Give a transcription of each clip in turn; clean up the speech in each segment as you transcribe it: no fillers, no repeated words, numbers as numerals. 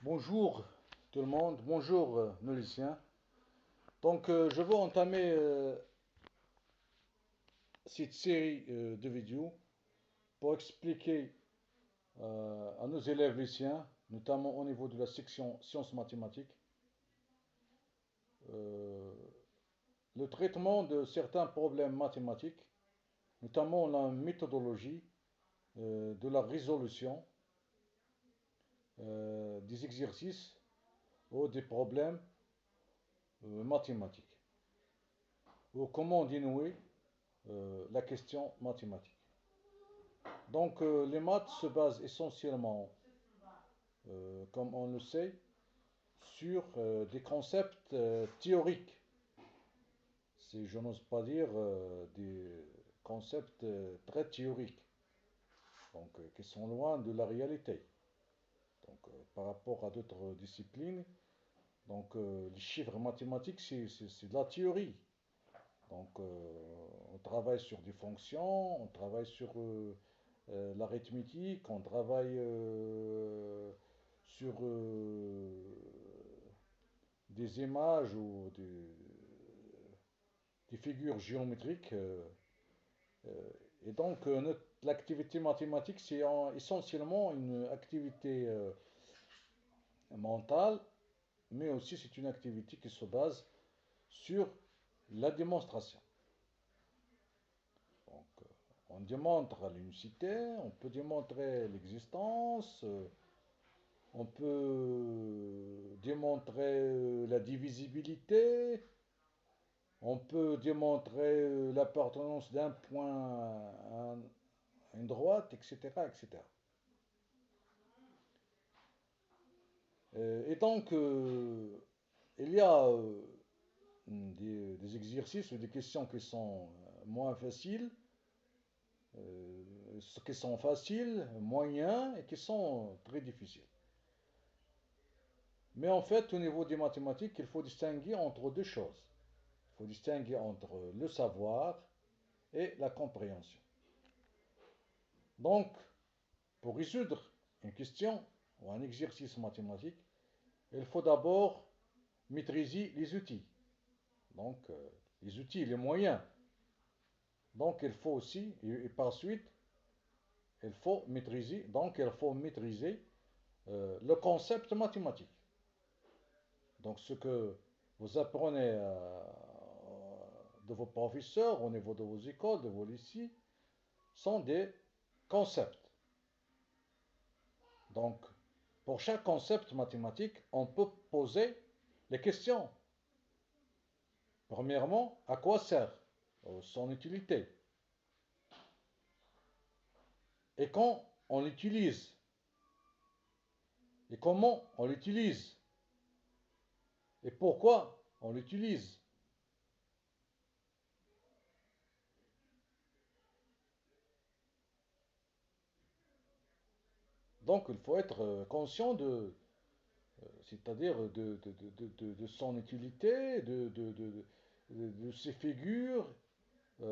Bonjour tout le monde, bonjour nos lycéens. Je veux entamer cette série de vidéos pour expliquer à nos élèves lycéens, notamment au niveau de la section sciences mathématiques, euh, le traitement de certains problèmes mathématiques, notamment la méthodologie de la résolution des exercices ou des problèmes mathématiques, ou comment dénouer la question mathématique. Les maths se basent essentiellement, comme on le sait, sur des concepts théoriques, si je n'ose pas dire des concepts très théoriques, qui sont loin de la réalité. Par rapport à d'autres disciplines, les chiffres mathématiques, c'est de la théorie. On travaille sur des fonctions, on travaille sur l'arithmétique, on travaille sur des images ou des figures géométriques. L'activité mathématique, c'est essentiellement une activité mentale, mais aussi c'est une activité qui se base sur la démonstration. Donc, euh, on démontre l'unicité, on peut démontrer l'existence, on peut démontrer la divisibilité, on peut démontrer l'appartenance d'un point à une droite, etc., etc. Il y a des exercices ou des questions qui sont moins faciles, qui sont faciles, moyens et qui sont très difficiles. Mais en fait, au niveau des mathématiques, il faut distinguer entre deux choses. Il faut distinguer entre le savoir et la compréhension. Donc, pour résoudre une question ou un exercice mathématique, il faut d'abord maîtriser les outils. Donc, les outils, les moyens. Donc, il faut aussi, et par suite, il faut maîtriser le concept mathématique. Donc, ce que vous apprenez de vos professeurs au niveau de vos écoles, de vos lycées, sont des concepts. Donc, pour chaque concept mathématique, on peut poser les questions. Premièrement, à quoi sert son utilité? Et quand on l'utilise? Et comment on l'utilise? Et pourquoi on l'utilise? Donc, il faut être conscient c'est-à-dire de son utilité, de ses figures, et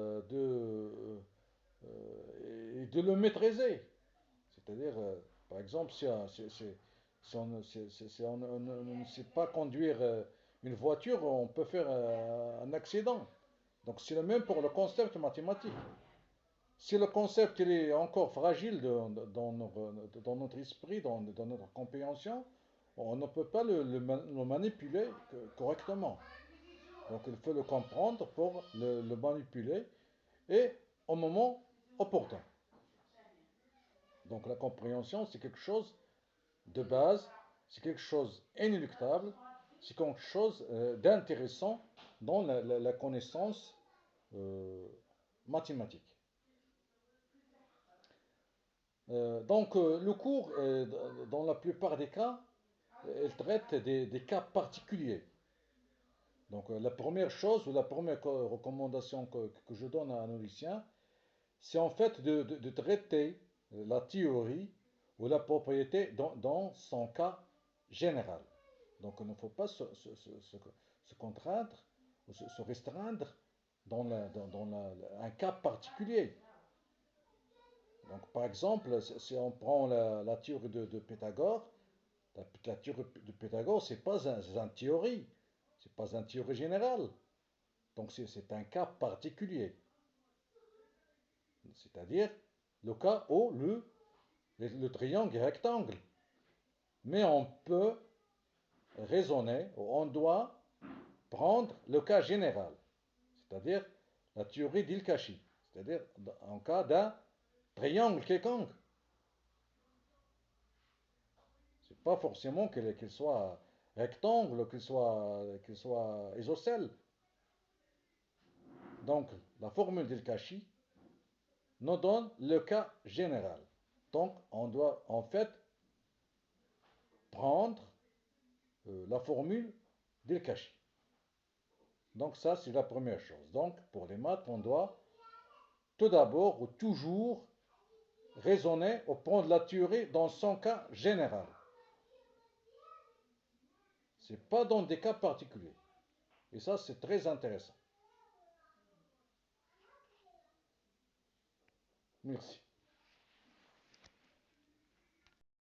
de le maîtriser. C'est-à-dire, par exemple, si on, si on ne sait pas conduire une voiture, on peut faire un accident. Donc c'est le même pour le concept mathématique. Si le concept il est encore fragile dans notre esprit, dans notre compréhension, on ne peut pas le manipuler correctement. Donc il faut le comprendre pour le manipuler et au moment opportun. Donc la compréhension, c'est quelque chose de base, c'est quelque chose inéluctable, c'est quelque chose d'intéressant dans la connaissance mathématique. Le cours, dans la plupart des cas, il traite des cas particuliers. La première chose ou la première recommandation que je donne à nos lycéens, c'est en fait de traiter la théorie ou la propriété dans son cas général. Donc il ne faut pas se contraindre ou se restreindre dans un cas particulier. Donc, par exemple, si on prend la théorie de Pythagore, la théorie de Pythagore, c'est un théorie, c'est pas un théorie générale. Donc, c'est un cas particulier. C'est-à-dire le cas où le triangle est rectangle. Mais on peut raisonner, ou on doit prendre le cas général, c'est-à-dire la théorie d'Il-Kashi, c'est-à-dire en cas d'un triangle quelconque. C'est pas forcément qu'il soit rectangle, qu'il soit isocèle. Donc, la formule d'Il-Kashi nous donne le cas général. Donc, on doit en fait prendre la formule d'Il-Kashi. Donc, ça, c'est la première chose. Donc, pour les maths, on doit tout d'abord ou toujours raisonner ou prendre la théorie dans son cas général. Ce n'est pas dans des cas particuliers. Et ça, c'est très intéressant. Merci.